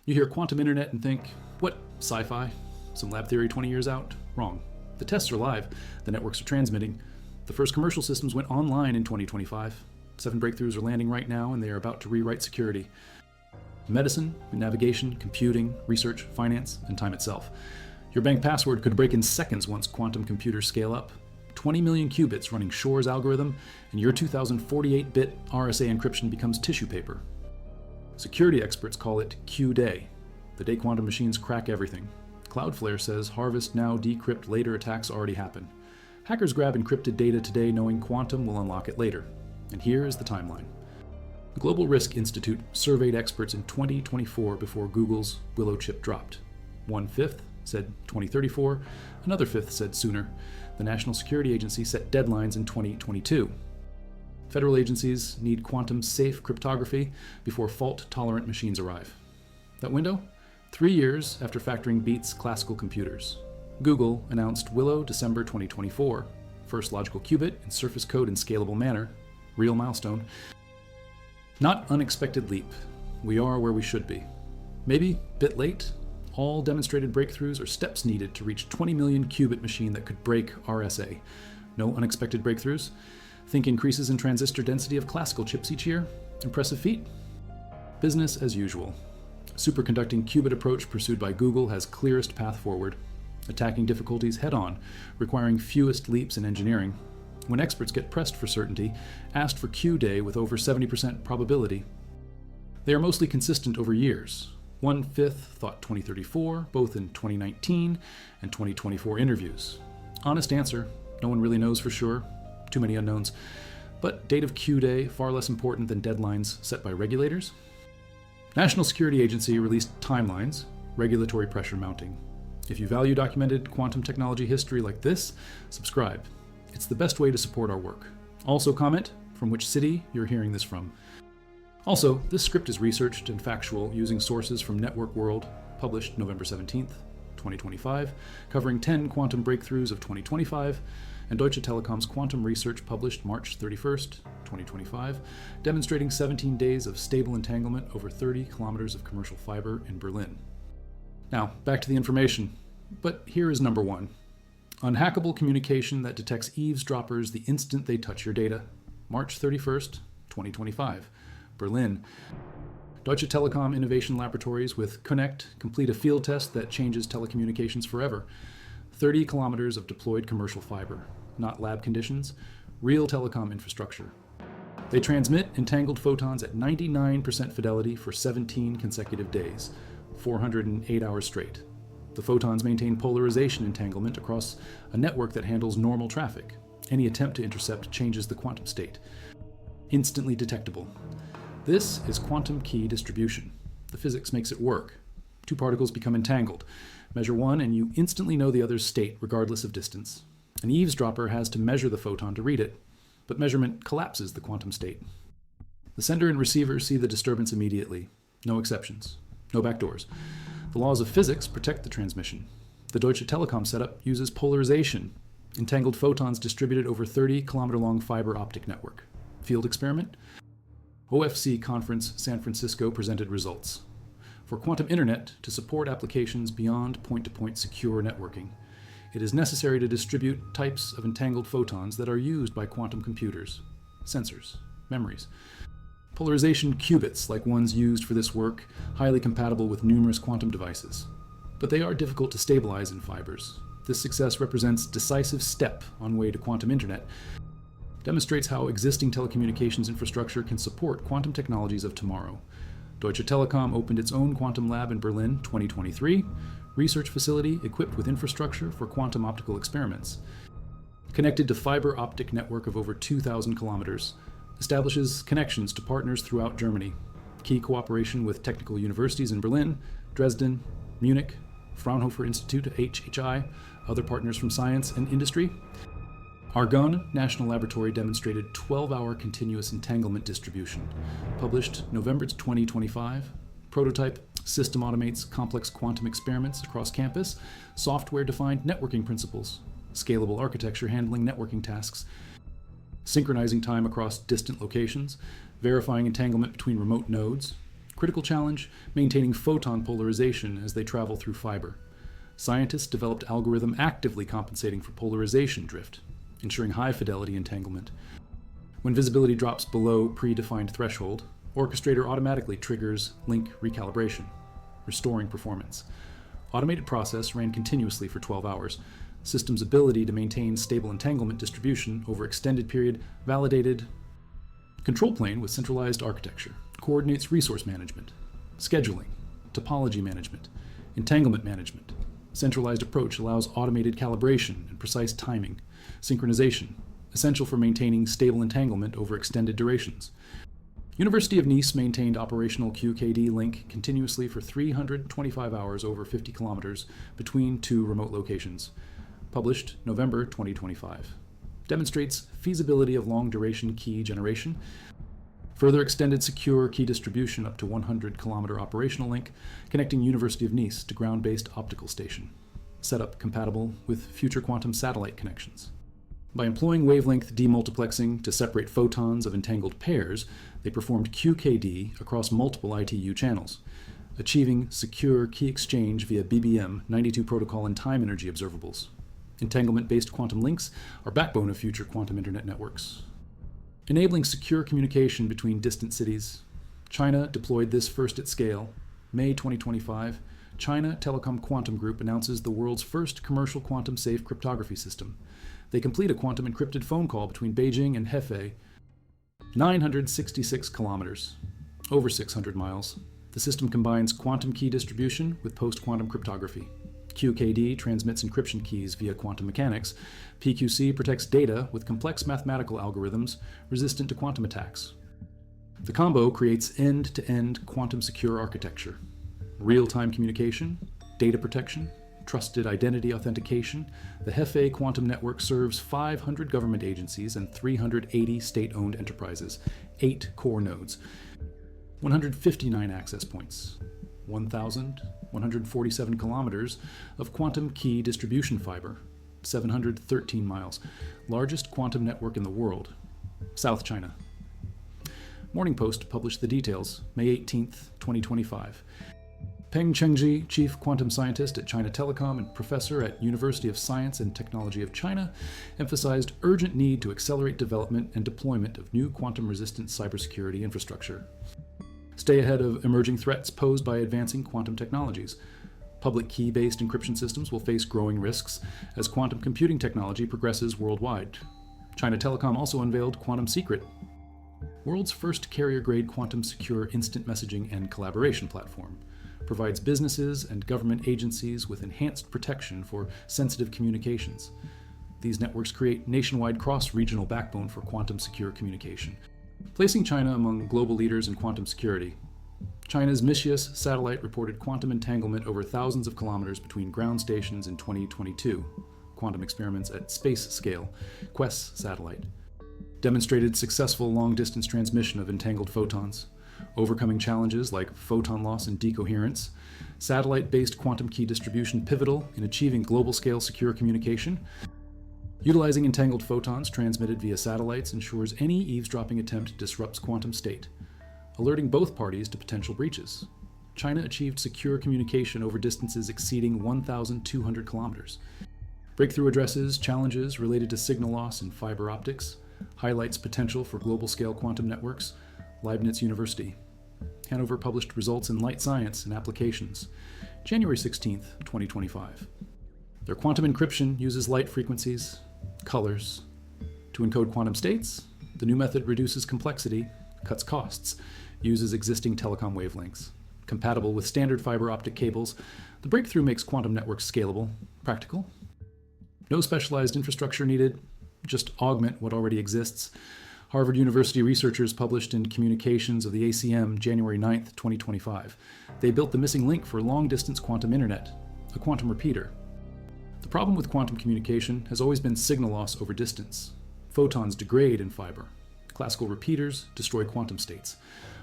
You hear quantum internet and think, what, sci-fi? Some lab theory 20 years out? Wrong. The tests are live. The networks are transmitting. The first commercial systems went online in 2025. 7 breakthroughs are landing right now, and they are about to rewrite security. Medicine, navigation, computing, research, finance, and time itself. Your bank password could break in seconds once quantum computers scale up. 20 million qubits running Shor's algorithm, and your 2048-bit RSA encryption becomes tissue paper. Security experts call it Q-Day, the day quantum machines crack everything. Cloudflare says harvest now, decrypt later attacks already happen. Hackers grab encrypted data today knowing quantum will unlock it later. And here is the timeline. The Global Risk Institute surveyed experts in 2024 before Google's Willow chip dropped. 1/5 said 2034, another fifth said sooner. The National Security Agency set deadlines in 2022. Federal agencies need quantum-safe cryptography before fault-tolerant machines arrive. That window? 3 years after factoring beats classical computers. Google announced Willow December 2024, first logical qubit in surface code in scalable manner. Real milestone. Not unexpected leap. We are where we should be. Maybe bit late. All demonstrated breakthroughs are steps needed to reach 20 million qubit machine that could break RSA. No unexpected breakthroughs. Think increases in transistor density of classical chips each year? Impressive feat? Business as usual. Superconducting qubit approach pursued by Google has clearest path forward. Attacking difficulties head-on, requiring fewest leaps in engineering. When experts get pressed for certainty, asked for Q-Day with over 70% probability. They are mostly consistent over years. 1/5 thought 2034, both in 2019 and 2024 interviews. Honest answer, no one really knows for sure. Too many unknowns. But date of Q-Day far less important than deadlines set by regulators. National Security Agency released timelines, regulatory pressure mounting. If you value documented quantum technology history like this, subscribe. It's the best way to support our work. Also comment from which city you're hearing this from. Also, this script is researched and factual using sources from Network World, published November 17th, 2025, covering 10 quantum breakthroughs of 2025, and Deutsche Telekom's quantum research published March 31st, 2025, demonstrating 17 days of stable entanglement over 30 kilometers of commercial fiber in Berlin. Now, back to the information, but here is number 1. Unhackable communication that detects eavesdroppers the instant they touch your data. March 31st, 2025, Berlin. Deutsche Telekom Innovation Laboratories with Connect complete a field test that changes telecommunications forever. 30 kilometers of deployed commercial fiber, not lab conditions, real telecom infrastructure. They transmit entangled photons at 99% fidelity for 17 consecutive days, 408 hours straight. The photons maintain polarization entanglement across a network that handles normal traffic. Any attempt to intercept changes the quantum state. Instantly detectable. This is quantum key distribution. The physics makes it work. 2 particles become entangled. Measure one and you instantly know the other's state regardless of distance. An eavesdropper has to measure the photon to read it, but measurement collapses the quantum state. The sender and receiver see the disturbance immediately. No exceptions. No backdoors. The laws of physics protect the transmission. The Deutsche Telekom setup uses polarization, entangled photons distributed over 30-kilometer-long fiber optic network. Field experiment? OFC Conference San Francisco presented results. For quantum internet to support applications beyond point-to-point secure networking, it is necessary to distribute types of entangled photons that are used by quantum computers, sensors, memories. Polarization qubits, like ones used for this work, highly compatible with numerous quantum devices. But they are difficult to stabilize in fibers. This success represents a decisive step on way to quantum internet, demonstrates how existing telecommunications infrastructure can support quantum technologies of tomorrow. Deutsche Telekom opened its own quantum lab in Berlin 2023, research facility equipped with infrastructure for quantum optical experiments. Connected to fiber optic network of over 2,000 kilometers, establishes connections to partners throughout Germany. Key cooperation with technical universities in Berlin, Dresden, Munich, Fraunhofer Institute, HHI, other partners from science and industry. Argonne National Laboratory demonstrated 12-hour continuous entanglement distribution. Published November 2025. Prototype system automates complex quantum experiments across campus. Software-defined networking principles. Scalable architecture handling networking tasks. Synchronizing time across distant locations. Verifying entanglement between remote nodes. Critical challenge, maintaining photon polarization as they travel through fiber. Scientists developed algorithm actively compensating for polarization drift, ensuring high fidelity entanglement. When visibility drops below predefined threshold, orchestrator automatically triggers link recalibration, restoring performance. Automated process ran continuously for 12 hours. System's ability to maintain stable entanglement distribution over extended period validated. Control plane with centralized architecture coordinates resource management, scheduling, topology management, entanglement management. Centralized approach allows automated calibration and precise timing, synchronization, essential for maintaining stable entanglement over extended durations. University of Nice maintained operational QKD link continuously for 325 hours over 50 kilometers between two remote locations. Published November 2025. Demonstrates feasibility of long-duration key generation. Further extended secure key distribution up to 100-kilometer operational link, connecting University of Nice to ground-based optical station. Setup compatible with future quantum satellite connections. By employing wavelength demultiplexing to separate photons of entangled pairs, they performed QKD across multiple ITU channels, achieving secure key exchange via BBM 92 protocol and time energy observables. Entanglement-based quantum links are backbone of future quantum internet networks. Enabling secure communication between distant cities. China deployed this first at scale. May 2025, China Telecom Quantum Group announces the world's first commercial quantum-safe cryptography system. They complete a quantum encrypted phone call between Beijing and Hefei, 966 kilometers, over 600 miles. The system combines quantum key distribution with post-quantum cryptography. QKD transmits encryption keys via quantum mechanics. PQC protects data with complex mathematical algorithms resistant to quantum attacks. The combo creates end-to-end quantum secure architecture. Real-time communication, data protection, trusted identity authentication. The Hefei quantum network serves 500 government agencies and 380 state-owned enterprises, 8 core nodes, 159 access points, 1,147 kilometers of quantum key distribution fiber, 713 miles, largest quantum network in the world, South China. Morning Post published the details, May 18, 2025. Peng Chengji, chief quantum scientist at China Telecom and professor at University of Science and Technology of China, emphasized urgent need to accelerate development and deployment of new quantum-resistant cybersecurity infrastructure. Stay ahead of emerging threats posed by advancing quantum technologies. Public key-based encryption systems will face growing risks as quantum computing technology progresses worldwide. China Telecom also unveiled Quantum Secret, world's first carrier-grade quantum-secure instant messaging and collaboration platform. Provides businesses and government agencies with enhanced protection for sensitive communications. These networks create nationwide cross-regional backbone for quantum-secure communication, placing China among global leaders in quantum security. China's Mischius satellite reported quantum entanglement over thousands of kilometers between ground stations in 2022. Quantum experiments at space scale, Quest satellite, demonstrated successful long-distance transmission of entangled photons. Overcoming challenges like photon loss and decoherence, satellite-based quantum key distribution pivotal in achieving global-scale secure communication. Utilizing entangled photons transmitted via satellites ensures any eavesdropping attempt disrupts quantum state, alerting both parties to potential breaches. China achieved secure communication over distances exceeding 1,200 kilometers. Breakthrough addresses challenges related to signal loss in fiber optics, highlights potential for global-scale quantum networks. Leibniz University. Hanover published results in Light Science and Applications, January 16, 2025. Their quantum encryption uses light frequencies, colors. To encode quantum states, the new method reduces complexity, cuts costs, uses existing telecom wavelengths. Compatible with standard fiber optic cables, the breakthrough makes quantum networks scalable, practical. No specialized infrastructure needed, just augment what already exists. Harvard University researchers published in Communications of the ACM January 9, 2025. They built the missing link for long-distance quantum internet, a quantum repeater. The problem with quantum communication has always been signal loss over distance. Photons degrade in fiber. Classical repeaters destroy quantum states.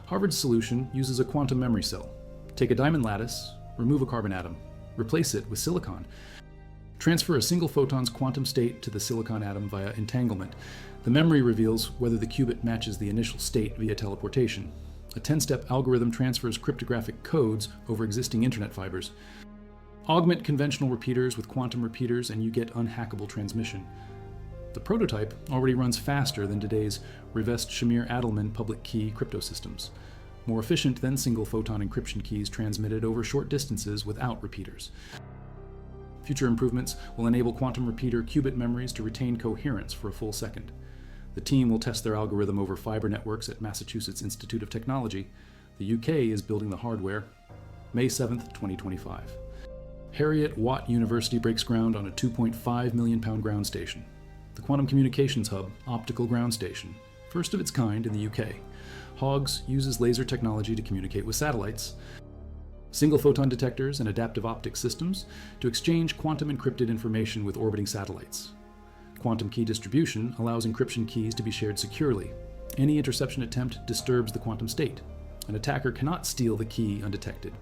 Harvard's solution uses a quantum memory cell. Take a diamond lattice, remove a carbon atom, replace it with silicon. Transfer a single photon's quantum state to the silicon atom via entanglement. The memory reveals whether the qubit matches the initial state via teleportation. A 10-step algorithm transfers cryptographic codes over existing internet fibers. Augment conventional repeaters with quantum repeaters and you get unhackable transmission. The prototype already runs faster than today's Rivest-Shamir-Adelman public key crypto systems, more efficient than single photon encryption keys transmitted over short distances without repeaters. Future improvements will enable quantum repeater qubit memories to retain coherence for a full second. The team will test their algorithm over fiber networks at Massachusetts Institute of Technology. The UK is building the hardware. May 7th, 2025. Heriot-Watt University breaks ground on a £2.5 million ground station. The Quantum Communications Hub optical ground station, first of its kind in the UK. HOGS uses laser technology to communicate with satellites, single photon detectors and adaptive optics systems to exchange quantum encrypted information with orbiting satellites. Quantum key distribution allows encryption keys to be shared securely. Any interception attempt disturbs the quantum state. An attacker cannot steal the key undetected.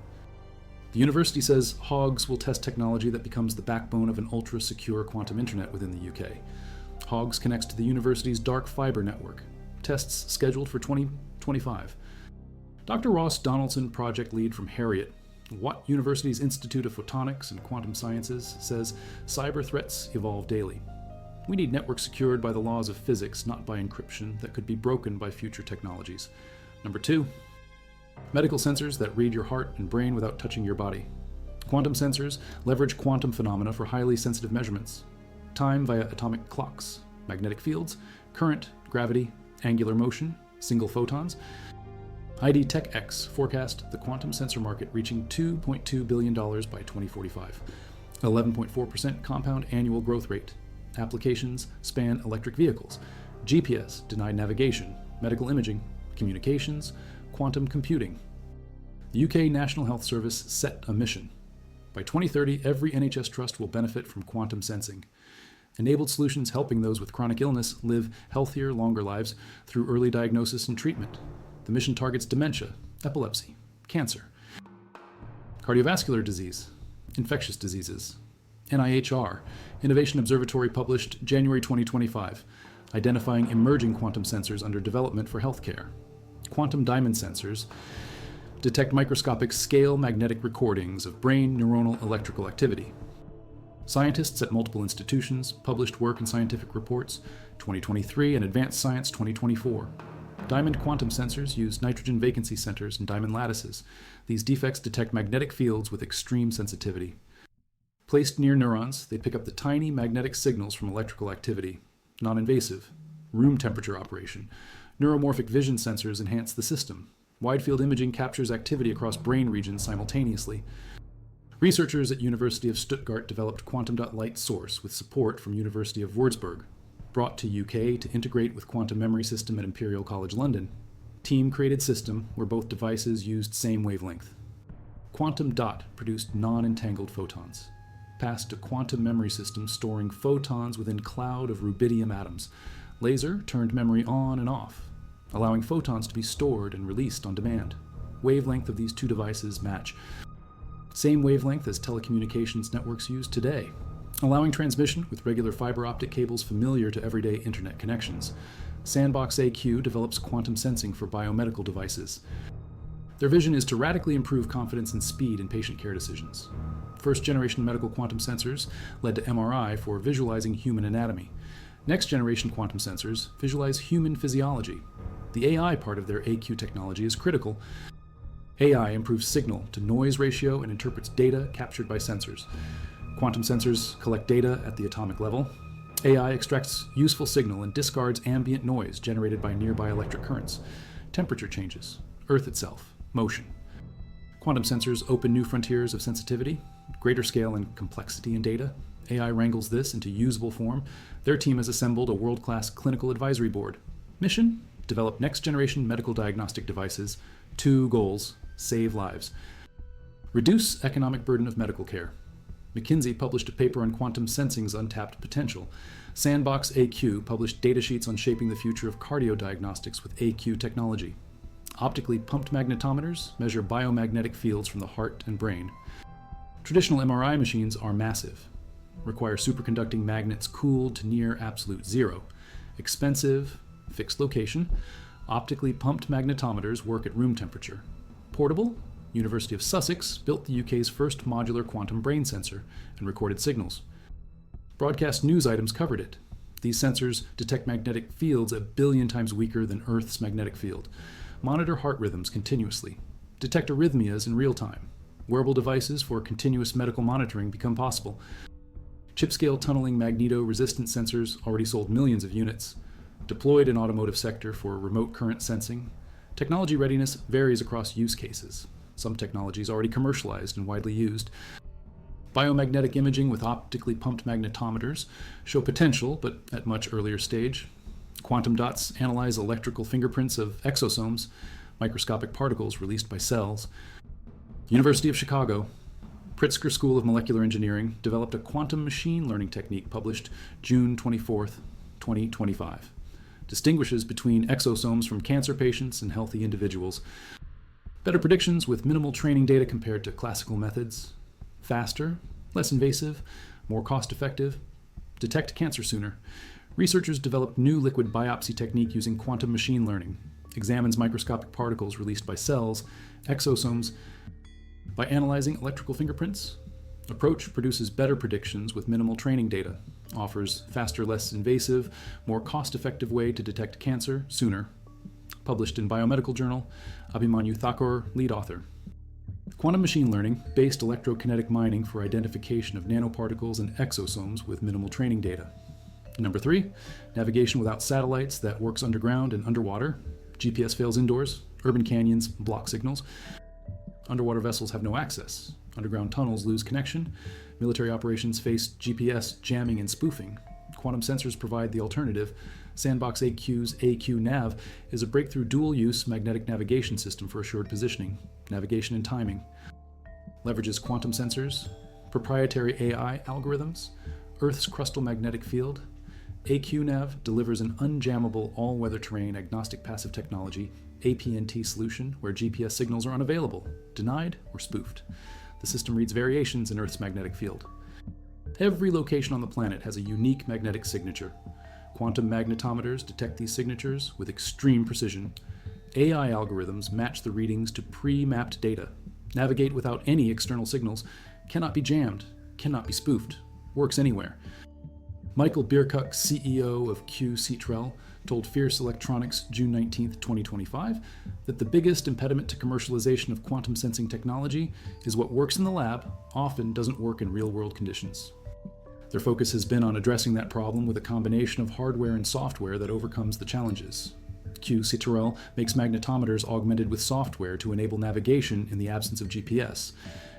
The university says HOGS will test technology that becomes the backbone of an ultra-secure quantum internet within the UK. HOGS connects to the university's dark fiber network. Tests scheduled for 2025. Dr. Ross Donaldson, project lead from Heriot, Watt University's Institute of Photonics and Quantum Sciences, says cyber threats evolve daily. We need networks secured by the laws of physics, not by encryption that could be broken by future technologies. Number 2, medical sensors that read your heart and brain without touching your body. Quantum sensors leverage quantum phenomena for highly sensitive measurements. Time via atomic clocks, magnetic fields, current, gravity, angular motion, single photons. ID Tech X forecast the quantum sensor market reaching $2.2 billion by 2045, 11.4% compound annual growth rate. Applications span electric vehicles, GPS, denied navigation, medical imaging, communications, quantum computing. The UK National Health Service set a mission. By 2030, every NHS trust will benefit from quantum sensing. Enabled solutions helping those with chronic illness live healthier, longer lives through early diagnosis and treatment. The mission targets dementia, epilepsy, cancer, cardiovascular disease, infectious diseases. NIHR, Innovation Observatory published January 2025, identifying emerging quantum sensors under development for healthcare. Quantum diamond sensors detect microscopic scale magnetic recordings of brain neuronal electrical activity. Scientists at multiple institutions published work in scientific reports 2023 and Advanced Science 2024. Diamond quantum sensors use nitrogen vacancy centers and diamond lattices. These defects detect magnetic fields with extreme sensitivity. Placed near neurons, they pick up the tiny magnetic signals from electrical activity. Non-invasive, room temperature operation. Neuromorphic vision sensors enhance the system. Wide-field imaging captures activity across brain regions simultaneously. Researchers at University of Stuttgart developed quantum dot light source with support from University of Würzburg, brought to UK to integrate with quantum memory system at Imperial College London. Team created system where both devices used same wavelength. Quantum dot produced non-entangled photons. Passed to quantum memory system storing photons within cloud of rubidium atoms. Laser turned memory on and off, allowing photons to be stored and released on demand. Wavelength of these two devices match. Same wavelength as telecommunications networks use today, allowing transmission with regular fiber optic cables familiar to everyday internet connections. Sandbox AQ develops quantum sensing for biomedical devices. Their vision is to radically improve confidence and speed in patient care decisions. First-generation medical quantum sensors led to MRI for visualizing human anatomy. Next-generation quantum sensors visualize human physiology. The AI part of their AQ technology is critical. AI improves signal to noise ratio and interprets data captured by sensors. Quantum sensors collect data at the atomic level. AI extracts useful signal and discards ambient noise generated by nearby electric currents, temperature changes, Earth itself, motion. Quantum sensors open new frontiers of sensitivity, greater scale and complexity in data. AI wrangles this into usable form. Their team has assembled a world-class clinical advisory board. Mission: develop next-generation medical diagnostic devices. 2 goals: save lives. Reduce economic burden of medical care. McKinsey published a paper on quantum sensing's untapped potential. Sandbox AQ published datasheets on shaping the future of cardiodiagnostics with AQ technology. Optically pumped magnetometers measure biomagnetic fields from the heart and brain. Traditional MRI machines are massive, require superconducting magnets cooled to near absolute zero, expensive, fixed location, Optically pumped magnetometers work at room temperature. Portable, University of Sussex built the UK's first modular quantum brain sensor and recorded signals. Broadcast news items covered it. These sensors detect magnetic fields a billion times weaker than Earth's magnetic field, monitor heart rhythms continuously, detect arrhythmias in real time. Wearable devices for continuous medical monitoring become possible. Chip-scale tunneling magneto-resistant sensors already sold millions of units. Deployed in automotive sector for remote current sensing. Technology readiness varies across use cases. Some technology is already commercialized and widely used. Biomagnetic imaging with optically pumped magnetometers show potential, but at much earlier stage. Quantum dots analyze electrical fingerprints of exosomes, microscopic particles released by cells. University of Chicago, Pritzker School of Molecular Engineering developed a quantum machine learning technique published June 24, 2025. Distinguishes between exosomes from cancer patients and healthy individuals. Better predictions with minimal training data compared to classical methods. Faster, less invasive, more cost-effective. Detect cancer sooner. Researchers developed new liquid biopsy technique using quantum machine learning. Examines microscopic particles released by cells, exosomes, by analyzing electrical fingerprints. Approach produces better predictions with minimal training data. Offers faster, less invasive, more cost-effective way to detect cancer sooner. Published in Biomedical Journal, Abhimanyu Thakur, lead author. Quantum machine learning based electrokinetic mining for identification of nanoparticles and exosomes with minimal training data. Number 3, navigation without satellites that works underground and underwater. GPS fails indoors. Urban canyons block signals. Underwater vessels have no access. Underground tunnels lose connection. Military operations face GPS jamming and spoofing. Quantum sensors provide the alternative. Sandbox AQ's AQ-Nav is a breakthrough dual-use magnetic navigation system for assured positioning, navigation and timing. Leverages quantum sensors, proprietary AI algorithms, Earth's crustal magnetic field. AQ-Nav delivers an unjammable all-weather terrain agnostic passive technology APNT solution where GPS signals are unavailable, denied, or spoofed. The system reads variations in Earth's magnetic field. Every location on the planet has a unique magnetic signature. Quantum magnetometers detect these signatures with extreme precision. AI algorithms match the readings to pre-mapped data, navigate without any external signals, cannot be jammed, cannot be spoofed, works anywhere. Michael Bierkuck, CEO of Q-Cetrel, told Fierce Electronics June 19, 2025, that the biggest impediment to commercialization of quantum sensing technology is what works in the lab often doesn't work in real-world conditions. Their focus has been on addressing that problem with a combination of hardware and software that overcomes the challenges. Q-Cetrel makes magnetometers augmented with software to enable navigation in the absence of GPS.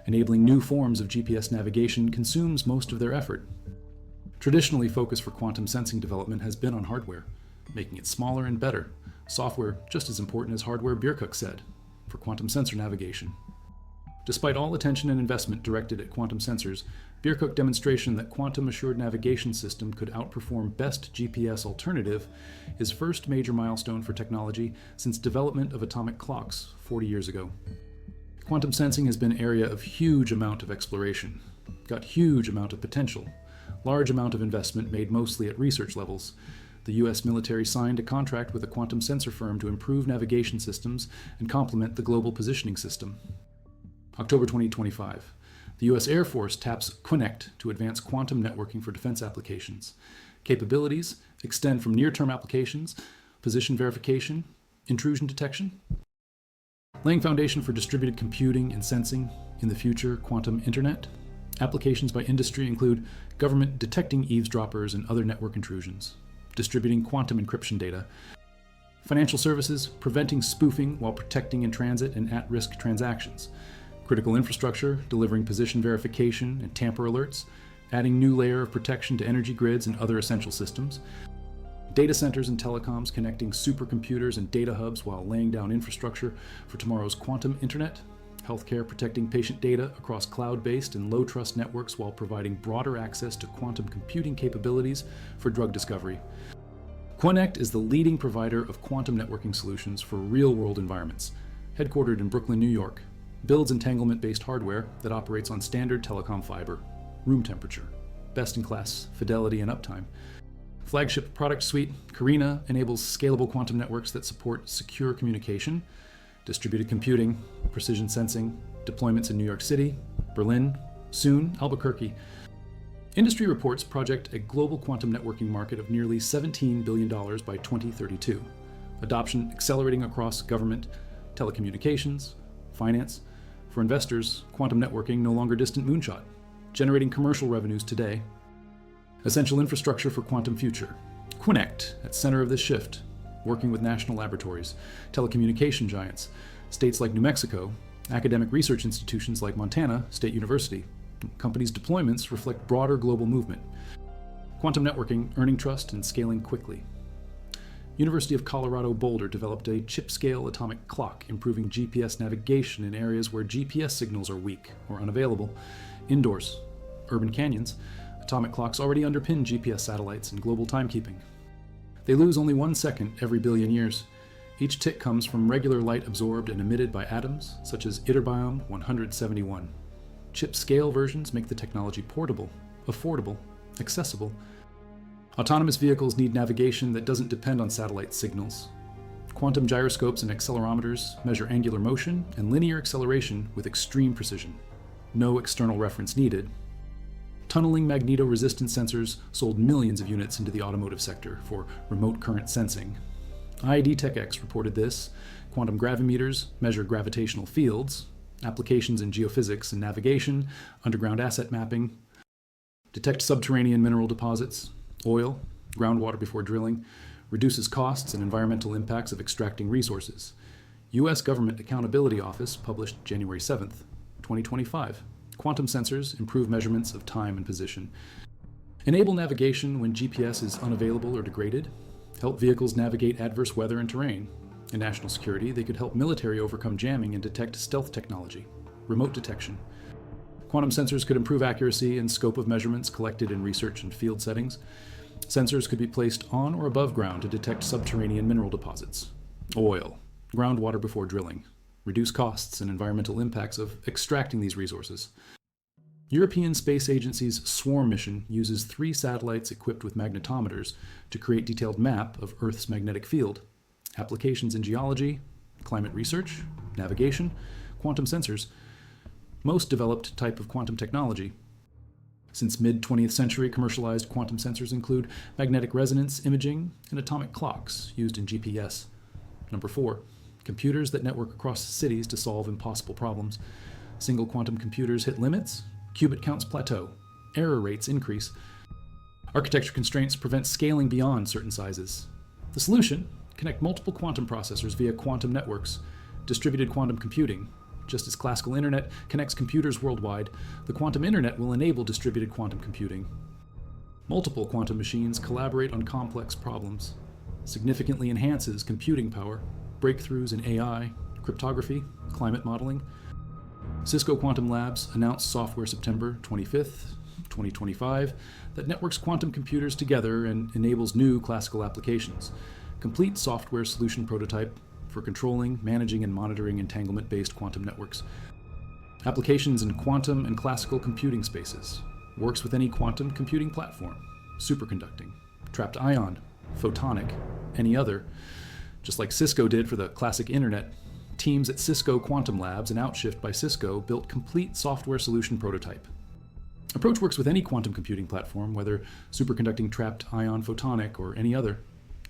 Enabling new forms of GPS navigation consumes most of their effort. Traditionally, focus for quantum sensing development has been on hardware, making it smaller and better. Software just as important as hardware, Bierkuck said, for quantum sensor navigation. Despite all attention and investment directed at quantum sensors, Bierkuck demonstration that quantum-assured navigation system could outperform best GPS alternative is first major milestone for technology since development of atomic clocks 40 years ago. Quantum sensing has been an area of huge amount of exploration, got huge amount of potential, large amount of investment made mostly at research levels. The US military signed a contract with a quantum sensor firm to improve navigation systems and complement the global positioning system. October 2025. The US Air Force taps Quinect to advance quantum networking for defense applications. Capabilities extend from near-term applications, position verification, intrusion detection, laying foundation for distributed computing and sensing, in the future, quantum internet. Applications by industry include government detecting eavesdroppers and other network intrusions, distributing quantum encryption data, financial services preventing spoofing while protecting in transit and at-risk transactions, critical infrastructure delivering position verification and tamper alerts, adding new layer of protection to energy grids and other essential systems, data centers and telecoms connecting supercomputers and data hubs while laying down infrastructure for tomorrow's quantum internet, healthcare protecting patient data across cloud-based and low-trust networks while providing broader access to quantum computing capabilities for drug discovery. Quinect is the leading provider of quantum networking solutions for real-world environments. Headquartered in Brooklyn, New York, builds entanglement-based hardware that operates on standard telecom fiber, room temperature, best-in-class fidelity and uptime. Flagship product suite, Carina, enables scalable quantum networks that support secure communication, distributed computing, precision sensing, deployments in New York City, Berlin, soon Albuquerque. Industry reports project a global quantum networking market of nearly $17 billion by 2032. Adoption accelerating across government, telecommunications, finance. For investors, quantum networking no longer distant moonshot, generating commercial revenues today. Essential infrastructure for quantum future. Quinect, at center of this shift, working with national laboratories, telecommunication giants, states like New Mexico, academic research institutions like Montana State University. Companies' deployments reflect broader global movement. Quantum networking earning trust and scaling quickly. University of Colorado Boulder developed a chip-scale atomic clock, improving GPS navigation in areas where GPS signals are weak or unavailable. Indoors, urban canyons, atomic clocks already underpin GPS satellites and global timekeeping. They lose only 1 second every billion years. Each tick comes from regular light absorbed and emitted by atoms, such as Iterbium 171. Chip-scale versions make the technology portable, affordable, accessible. Autonomous vehicles need navigation that doesn't depend on satellite signals. Quantum gyroscopes and accelerometers measure angular motion and linear acceleration with extreme precision. No external reference needed. Tunneling magnetoresistance sensors sold millions of units into the automotive sector for remote current sensing. ID TechX reported this. Quantum gravimeters measure gravitational fields, applications in geophysics and navigation, underground asset mapping, detect subterranean mineral deposits, oil, groundwater before drilling, reduces costs and environmental impacts of extracting resources. U.S. Government Accountability Office published January 7th, 2025. Quantum sensors improve measurements of time and position. Enable navigation when GPS is unavailable or degraded. Help vehicles navigate adverse weather and terrain. In national security, they could help military overcome jamming and detect stealth technology, remote detection. Quantum sensors could improve accuracy and scope of measurements collected in research and field settings. Sensors could be placed on or above ground to detect subterranean mineral deposits, oil, groundwater before drilling, reduce costs and environmental impacts of extracting these resources. European Space Agency's SWARM mission uses 3 satellites equipped with magnetometers to create detailed map of Earth's magnetic field. Applications in geology, climate research, navigation, quantum sensors. Most developed type of quantum technology. Since mid-20th century, commercialized quantum sensors include magnetic resonance imaging and atomic clocks used in GPS. Number 4, computers that network across cities to solve impossible problems. Single quantum computers hit limits, qubit counts plateau, error rates increase. Architecture constraints prevent scaling beyond certain sizes. The solution? Connect multiple quantum processors via quantum networks, distributed quantum computing. Just as classical internet connects computers worldwide, the quantum internet will enable distributed quantum computing. Multiple quantum machines collaborate on complex problems, significantly enhances computing power, breakthroughs in AI, cryptography, climate modeling. Cisco Quantum Labs announced software September 25th, 2025, that networks quantum computers together and enables new classical applications. Complete software solution prototype for controlling, managing, and monitoring entanglement-based quantum networks. Applications in quantum and classical computing spaces. Works with any quantum computing platform. Superconducting, trapped ion, photonic, any other. Just like Cisco did for the classic internet, teams at Cisco Quantum Labs and Outshift by Cisco built complete software solution prototype. Approach works with any quantum computing platform, whether superconducting, trapped ion, photonic, or any other.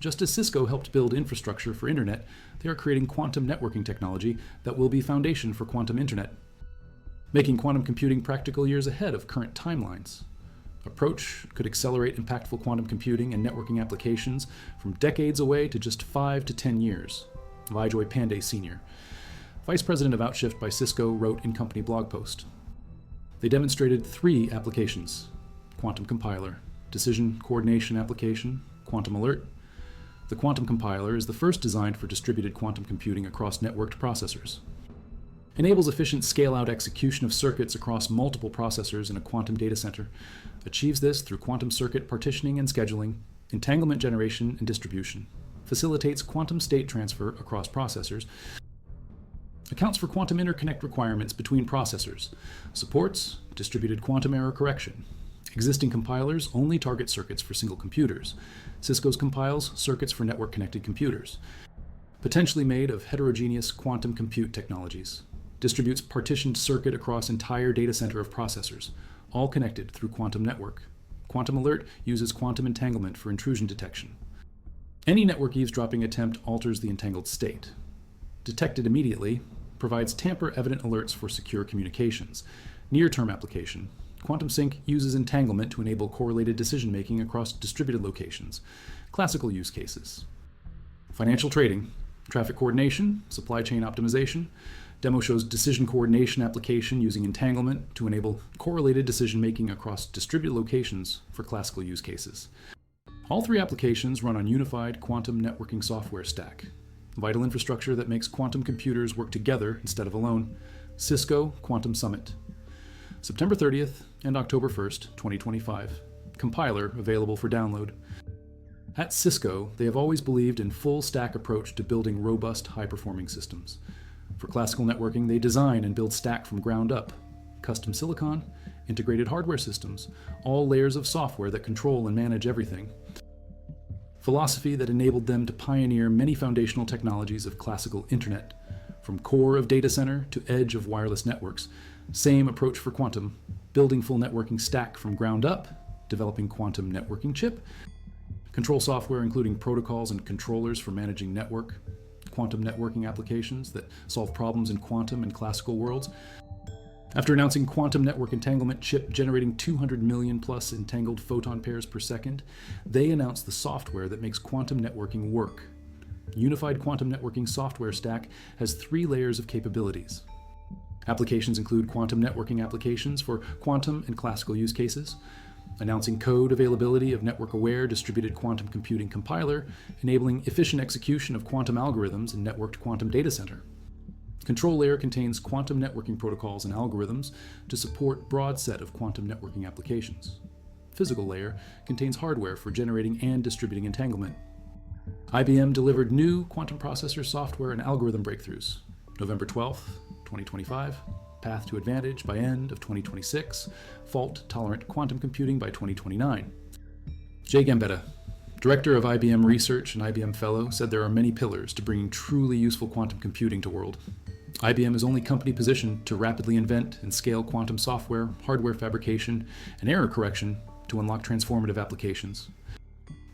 Just as Cisco helped build infrastructure for internet, they are creating quantum networking technology that will be foundation for quantum internet, making quantum computing practical years ahead of current timelines. Approach could accelerate impactful quantum computing and networking applications from decades away to just 5 to 10 years. Vijoy Pandey Sr., Vice President of Outshift by Cisco, wrote in company blog post. They demonstrated 3 applications: quantum compiler, decision coordination application, quantum alert. The quantum compiler is the first designed for distributed quantum computing across networked processors. Enables efficient scale-out execution of circuits across multiple processors in a quantum data center. Achieves this through quantum circuit partitioning and scheduling, entanglement generation and distribution. Facilitates quantum state transfer across processors. Accounts for quantum interconnect requirements between processors. Supports distributed quantum error correction. Existing compilers only target circuits for single computers. Cisco's compiles circuits for network-connected computers. Potentially made of heterogeneous quantum compute technologies. Distributes partitioned circuit across entire data center of processors, all connected through quantum network. Quantum Alert uses quantum entanglement for intrusion detection. Any network eavesdropping attempt alters the entangled state. Detected immediately, provides tamper-evident alerts for secure communications. Near-term application. Quantum Sync uses entanglement to enable correlated decision-making across distributed locations. Classical use cases. Financial trading. Traffic coordination, supply chain optimization. Demo shows decision coordination application using entanglement to enable correlated decision-making across distributed locations for classical use cases. All three applications run on unified quantum networking software stack. Vital infrastructure that makes quantum computers work together instead of alone. Cisco Quantum Summit. September 30th and October 1st, 2025. Compiler available for download. At Cisco, they have always believed in full stack approach to building robust, high-performing systems. For classical networking, they design and build stack from ground up. Custom silicon, integrated hardware systems, all layers of software that control and manage everything. Philosophy that enabled them to pioneer many foundational technologies of classical internet, from core of data center to edge of wireless networks. Same approach for quantum, building full networking stack from ground up, developing quantum networking chip, control software including protocols and controllers for managing network, quantum networking applications that solve problems in quantum and classical worlds. After announcing quantum network entanglement chip generating 200 million plus entangled photon pairs per second, they announced the software that makes quantum networking work. Unified quantum networking software stack has 3 layers of capabilities. Applications include quantum networking applications for quantum and classical use cases, announcing code availability of network-aware distributed quantum computing compiler, enabling efficient execution of quantum algorithms in networked quantum data center. Control layer contains quantum networking protocols and algorithms to support broad set of quantum networking applications. Physical layer contains hardware for generating and distributing entanglement. IBM delivered new quantum processor software and algorithm breakthroughs. November 12th, 2025, path to advantage by end of 2026, fault-tolerant quantum computing by 2029. Jay Gambetta, director of IBM Research and IBM Fellow, said there are many pillars to bringing truly useful quantum computing to world. IBM is only company positioned to rapidly invent and scale quantum software, hardware fabrication, and error correction to unlock transformative applications.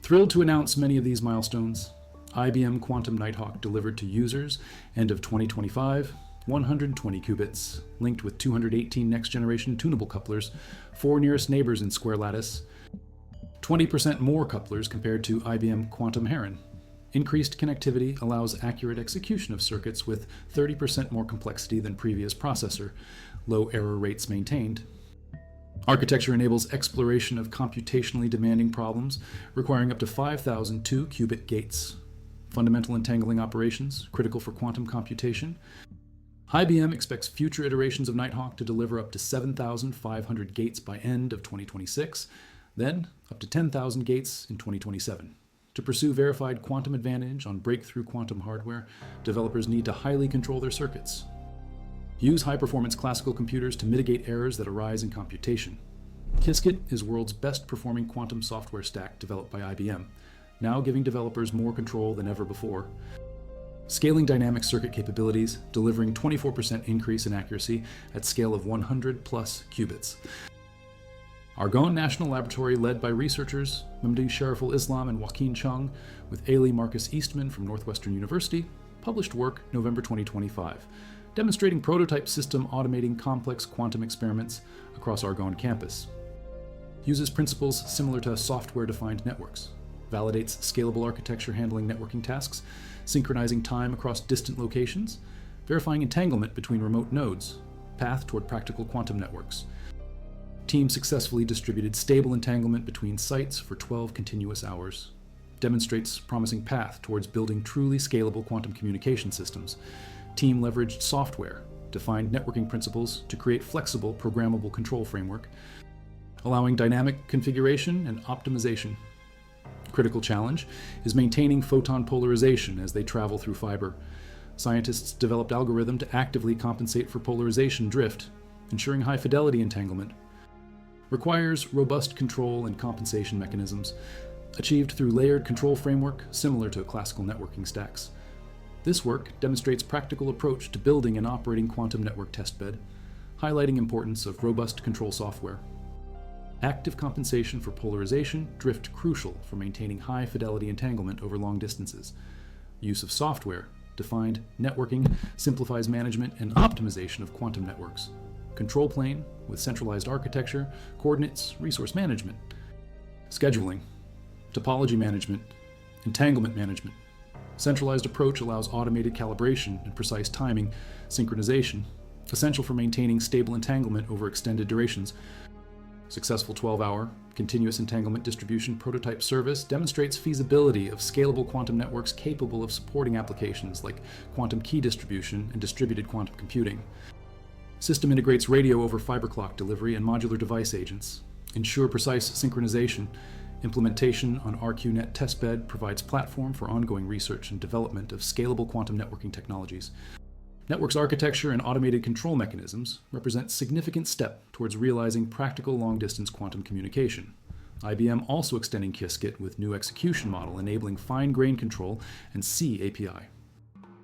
Thrilled to announce many of these milestones. IBM Quantum Nighthawk delivered to users end of 2025, 120 qubits, linked with 218 next-generation tunable couplers, 4 nearest neighbors in square lattice, 20% more couplers compared to IBM Quantum Heron. Increased connectivity allows accurate execution of circuits with 30% more complexity than previous processor, low error rates maintained. Architecture enables exploration of computationally demanding problems requiring up to 5,000 2-qubit gates. Fundamental entangling operations, critical for quantum computation. IBM expects future iterations of Nighthawk to deliver up to 7,500 gates by end of 2026, then up to 10,000 gates in 2027. To pursue verified quantum advantage on breakthrough quantum hardware, developers need to highly control their circuits. Use high-performance classical computers to mitigate errors that arise in computation. Qiskit is world's best-performing quantum software stack developed by IBM, now giving developers more control than ever before. Scaling dynamic circuit capabilities, delivering 24% increase in accuracy at scale of 100 plus qubits. Argonne National Laboratory, led by researchers Mehdi Shariful Islam and Joaquin Chung, with Ailey Marcus Eastman from Northwestern University, published work November 2025, demonstrating prototype system automating complex quantum experiments across Argonne campus. Uses principles similar to software-defined networks. Validates scalable architecture handling networking tasks, synchronizing time across distant locations, verifying entanglement between remote nodes, path toward practical quantum networks. Team successfully distributed stable entanglement between sites for 12 continuous hours. Demonstrates promising path towards building truly scalable quantum communication systems. Team leveraged software, defined networking principles to create flexible programmable control framework, allowing dynamic configuration and optimization. Critical challenge is maintaining photon polarization as they travel through fiber. Scientists developed algorithm to actively compensate for polarization drift, ensuring high fidelity entanglement. requires robust control and compensation mechanisms, achieved through layered control framework similar to classical networking stacks. This work demonstrates practical approach to building and operating quantum network testbed, highlighting importance of robust control software. Active compensation for polarization, drift crucial for maintaining high fidelity entanglement over long distances. Use of software, defined networking, simplifies management and optimization of quantum networks. Control plane with centralized architecture, coordinates, resource management. Scheduling, topology management, entanglement management. Centralized approach allows automated calibration and precise timing, synchronization, essential for maintaining stable entanglement over extended durations. Successful 12-hour continuous entanglement distribution prototype service demonstrates feasibility of scalable quantum networks capable of supporting applications like quantum key distribution and distributed quantum computing. System integrates radio over fiber clock delivery and modular device agents. Ensure precise synchronization. Implementation on RQNet testbed provides platform for ongoing research and development of scalable quantum networking technologies. Networks architecture and automated control mechanisms represent significant step towards realizing practical long-distance quantum communication. IBM also extending Qiskit with new execution model enabling fine-grained control and C API.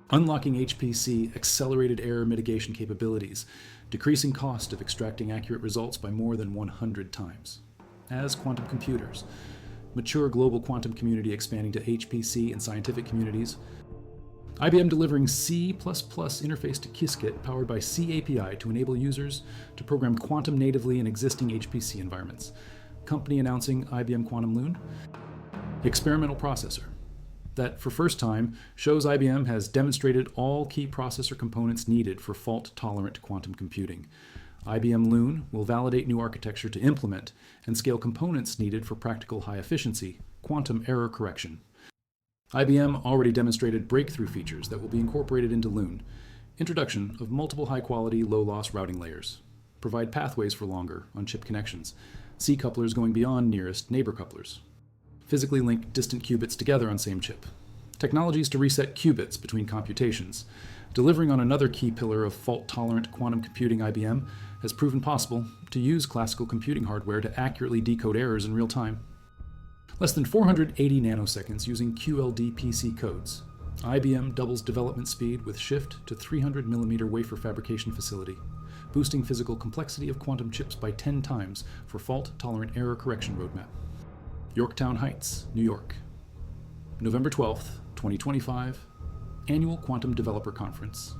Unlocking HPC accelerated error mitigation capabilities, decreasing cost of extracting accurate results by more than 100 times. As quantum computers, mature global quantum community expanding to HPC and scientific communities, IBM delivering C++ interface to Qiskit powered by C API to enable users to program quantum natively in existing HPC environments. Company announcing IBM Quantum Loon. Experimental processor that, for first time, shows IBM has demonstrated all key processor components needed for fault-tolerant quantum computing. IBM Loon will validate new architecture to implement and scale components needed for practical high efficiency, quantum error correction. IBM already demonstrated breakthrough features that will be incorporated into Loon. Introduction of multiple high-quality, low-loss routing layers. Provide pathways for longer on-chip connections. C couplers going beyond nearest neighbor couplers. Physically link distant qubits together on same chip. Technologies to reset qubits between computations. Delivering on another key pillar of fault-tolerant quantum computing, IBM has proven possible to use classical computing hardware to accurately decode errors in real time. Less than 480 nanoseconds using QLD PC codes. IBM doubles development speed with shift to 300mm wafer fabrication facility, boosting physical complexity of quantum chips by 10 times for fault-tolerant error correction roadmap. Yorktown Heights, New York. November 12th, 2025, Annual Quantum Developer Conference.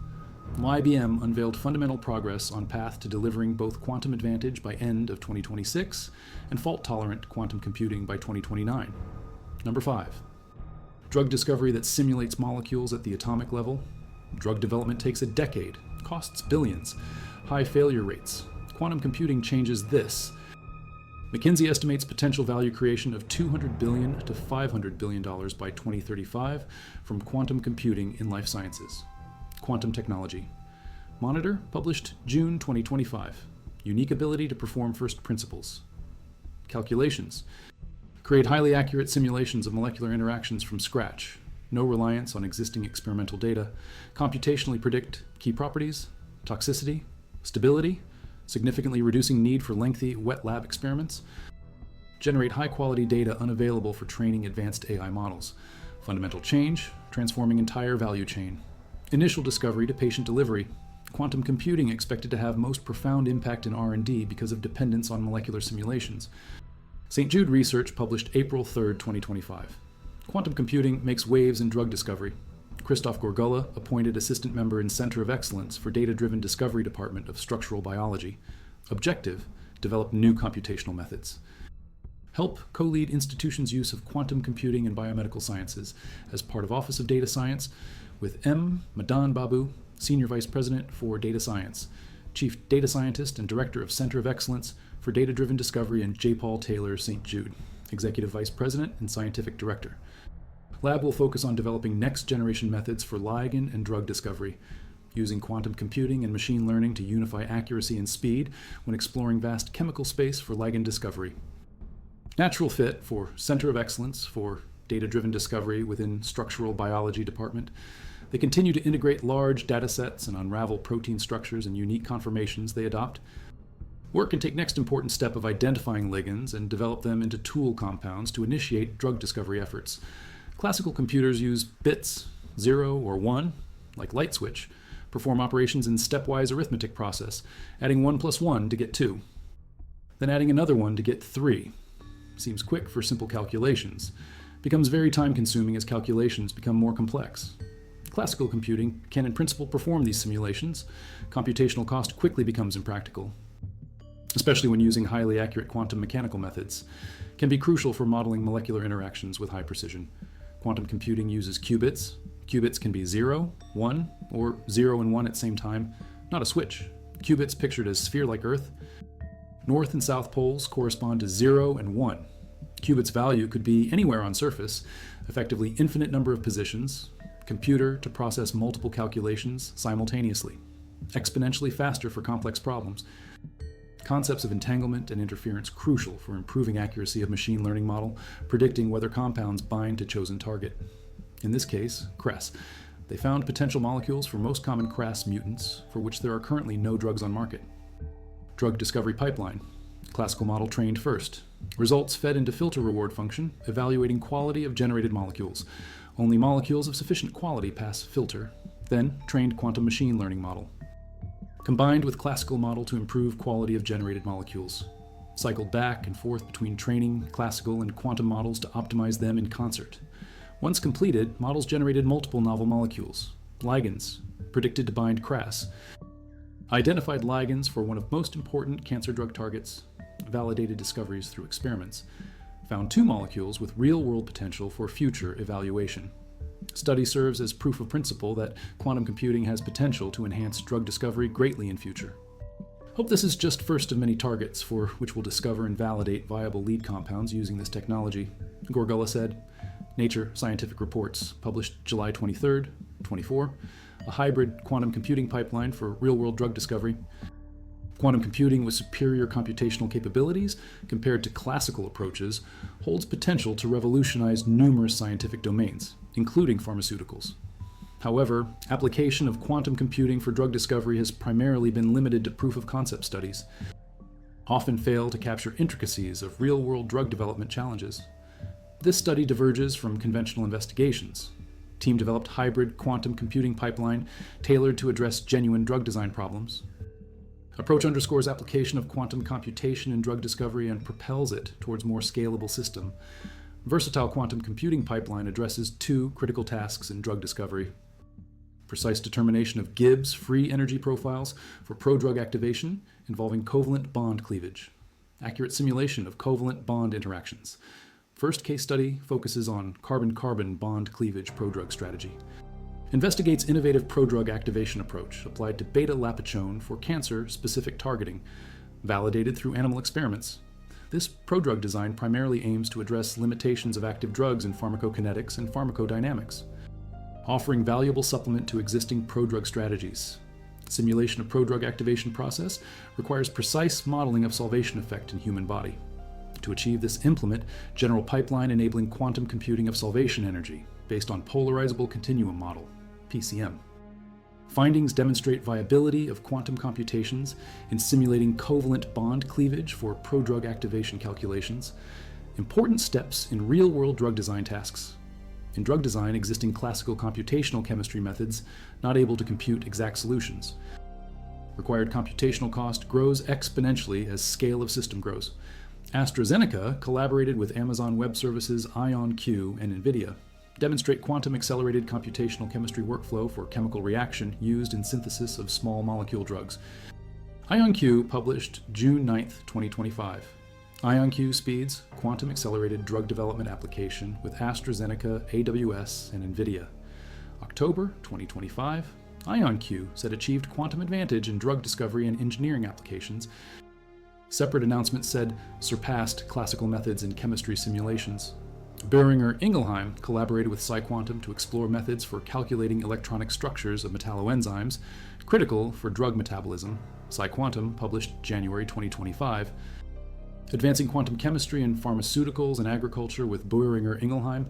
IBM unveiled fundamental progress on path to delivering both quantum advantage by end of 2026 and fault-tolerant quantum computing by 2029. Number 5. Drug discovery that simulates molecules at the atomic level. Drug development takes a decade, costs billions, high failure rates. Quantum computing changes this. McKinsey estimates potential value creation of $200 billion to $500 billion by 2035 from quantum computing in life sciences. Quantum technology. Monitor, published June 2025. Unique ability to perform first principles. Calculations. Create highly accurate simulations of molecular interactions from scratch. No reliance on existing experimental data. Computationally predict key properties, toxicity, stability, significantly reducing need for lengthy wet lab experiments. Generate high-quality data unavailable for training advanced AI models. Fundamental change, transforming entire value chain. Initial discovery to patient delivery. Quantum computing expected to have most profound impact in R&D because of dependence on molecular simulations. St. Jude research published April 3, 2025. Quantum computing makes waves in drug discovery. Christoph Gorgula, appointed assistant member in Center of Excellence for Data-Driven Discovery Department of Structural Biology. Objective, develop new computational methods. Help co-lead institutions' use of quantum computing in biomedical sciences as part of Office of Data Science with M. Madan Babu, Senior Vice President for Data Science, Chief Data Scientist and Director of Center of Excellence for Data-Driven Discovery, and J. Paul Taylor, St. Jude, Executive Vice President and Scientific Director. Lab will focus on developing next-generation methods for ligand and drug discovery, using quantum computing and machine learning to unify accuracy and speed when exploring vast chemical space for ligand discovery. Natural fit for Center of Excellence for Data-Driven Discovery within Structural Biology Department. They continue to integrate large data sets and unravel protein structures and unique conformations they adopt. Work can take next important step of identifying ligands and develop them into tool compounds to initiate drug discovery efforts. Classical computers use bits, 0 or 1, like light switch, perform operations in stepwise arithmetic process, adding 1 plus 1 to get 2, then adding another 1 to get 3. Seems quick for simple calculations. Becomes very time-consuming as calculations become more complex. Classical computing can in principle perform these simulations. Computational cost quickly becomes impractical, especially when using highly accurate quantum mechanical methods. Can be crucial for modeling molecular interactions with high precision. Quantum computing uses qubits. Qubits can be 0, 1, or 0 and 1 at the same time, not a switch. Qubits pictured as sphere-like Earth. North and south poles correspond to 0 and 1. Qubits' value could be anywhere on surface, effectively infinite number of positions, computer to process multiple calculations simultaneously, exponentially faster for complex problems. Concepts of entanglement and interference crucial for improving accuracy of machine learning model, predicting whether compounds bind to chosen target. In this case, CRES. They found potential molecules for most common CRAS mutants, for which there are currently no drugs on market. Drug discovery pipeline. Classical model trained first. Results fed into filter reward function, evaluating quality of generated molecules. Only molecules of sufficient quality pass filter. Then, trained quantum machine learning model. Combined with classical model to improve quality of generated molecules. Cycled back and forth between training, classical, and quantum models to optimize them in concert. Once completed, models generated multiple novel molecules. Ligands, predicted to bind CRAS. Identified ligands for one of most important cancer drug targets. Validated discoveries through experiments. Found 2 molecules with real-world potential for future evaluation. Study serves as proof of principle that quantum computing has potential to enhance drug discovery greatly in future. Hope this is just first of many targets for which we'll discover and validate viable lead compounds using this technology, Gorgulla said. Nature Scientific Reports, published July 23, 24, a hybrid quantum computing pipeline for real-world drug discovery. Quantum computing with superior computational capabilities compared to classical approaches holds potential to revolutionize numerous scientific domains, including pharmaceuticals. However, application of quantum computing for drug discovery has primarily been limited to proof-of-concept studies, often fail to capture intricacies of real-world drug development challenges. This study diverges from conventional investigations. Team-developed hybrid quantum computing pipeline tailored to address genuine drug design problems. Approach underscores application of quantum computation in drug discovery and propels it towards more scalable system. Versatile quantum computing pipeline addresses 2 critical tasks in drug discovery. Precise determination of Gibbs free energy profiles for prodrug activation involving covalent bond cleavage. Accurate simulation of covalent bond interactions. First case study focuses on carbon-carbon bond cleavage prodrug strategy. Investigates innovative prodrug activation approach applied to beta-lapachone for cancer-specific targeting, validated through animal experiments. This prodrug design primarily aims to address limitations of active drugs in pharmacokinetics and pharmacodynamics, offering valuable supplement to existing prodrug strategies. Simulation of prodrug activation process requires precise modeling of solvation effect in human body. To achieve this, implement general pipeline enabling quantum computing of solvation energy based on polarizable continuum model, PCM. Findings demonstrate viability of quantum computations in simulating covalent bond cleavage for prodrug activation calculations. Important steps in real-world drug design tasks. In drug design, existing classical computational chemistry methods not able to compute exact solutions. Required computational cost grows exponentially as scale of system grows. AstraZeneca collaborated with Amazon Web Services IonQ and NVIDIA. Demonstrate quantum accelerated computational chemistry workflow for chemical reaction used in synthesis of small molecule drugs. IonQ published June 9, 2025. IonQ speeds quantum accelerated drug development application with AstraZeneca, AWS, and NVIDIA. October 2025. IonQ said achieved quantum advantage in drug discovery and engineering applications. Separate announcement said surpassed classical methods in chemistry simulations. Boehringer Ingelheim collaborated with PsiQuantum to explore methods for calculating electronic structures of metalloenzymes critical for drug metabolism. PsiQuantum published January 2025. Advancing quantum chemistry in pharmaceuticals and agriculture with Boehringer Ingelheim,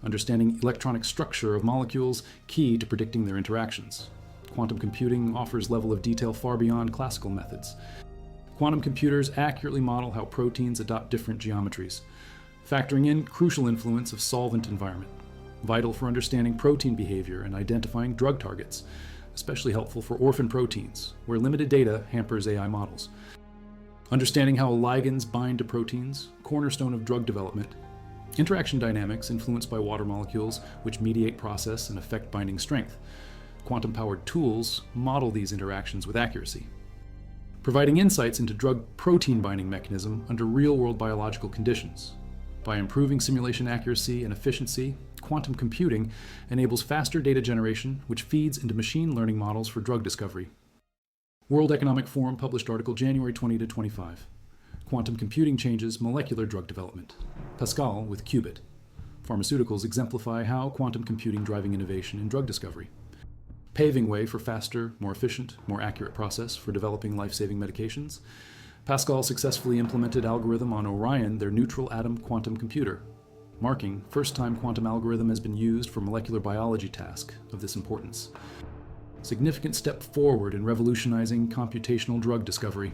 understanding electronic structure of molecules key to predicting their interactions. Quantum computing offers level of detail far beyond classical methods. Quantum computers accurately model how proteins adopt different geometries, factoring in crucial influence of solvent environment, vital for understanding protein behavior and identifying drug targets, especially helpful for orphan proteins, where limited data hampers AI models. Understanding how ligands bind to proteins, cornerstone of drug development. Interaction dynamics influenced by water molecules, which mediate process and affect binding strength. Quantum-powered tools model these interactions with accuracy. Providing insights into drug-protein binding mechanism under real-world biological conditions. By improving simulation accuracy and efficiency, quantum computing enables faster data generation, which feeds into machine learning models for drug discovery. World Economic Forum published article January 20 to 25. Quantum computing changes molecular drug development. Pascal with qubit. Pharmaceuticals exemplify how quantum computing driving innovation in drug discovery, paving way for faster, more efficient, more accurate process for developing life-saving medications. Pascal successfully implemented algorithm on Orion, their neutral atom quantum computer, marking first time quantum algorithm has been used for molecular biology task of this importance. Significant step forward in revolutionizing computational drug discovery.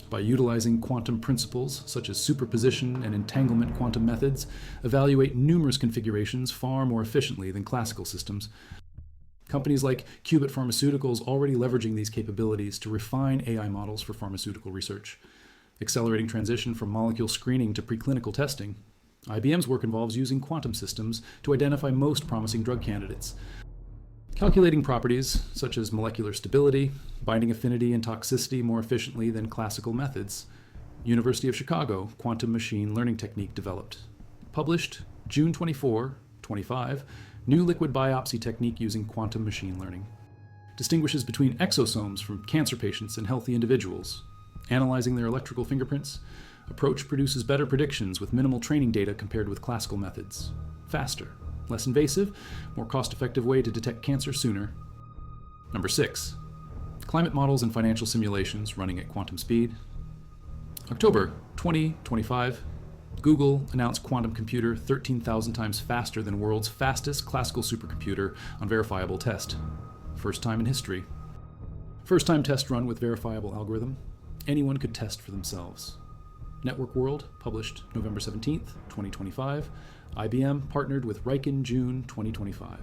By utilizing quantum principles such as superposition and entanglement quantum methods, evaluate numerous configurations far more efficiently than classical systems. Companies like Qubit Pharmaceuticals already leveraging these capabilities to refine AI models for pharmaceutical research, accelerating transition from molecule screening to preclinical testing. IBM's work involves using quantum systems to identify most promising drug candidates, calculating properties such as molecular stability, binding affinity, and toxicity more efficiently than classical methods. University of Chicago quantum machine learning technique developed. Published June 24, 25, new liquid biopsy technique using quantum machine learning. Distinguishes between exosomes from cancer patients and healthy individuals. Analyzing their electrical fingerprints. Approach produces better predictions with minimal training data compared with classical methods. Faster, less invasive, more cost-effective way to detect cancer sooner. Number 6. Climate models and financial simulations running at quantum speed. October 2025. Google announced quantum computer 13,000 times faster than world's fastest classical supercomputer on verifiable test. First time in history. First time test run with verifiable algorithm. Anyone could test for themselves. Network World, published November 17th, 2025. IBM partnered with Riken June 2025.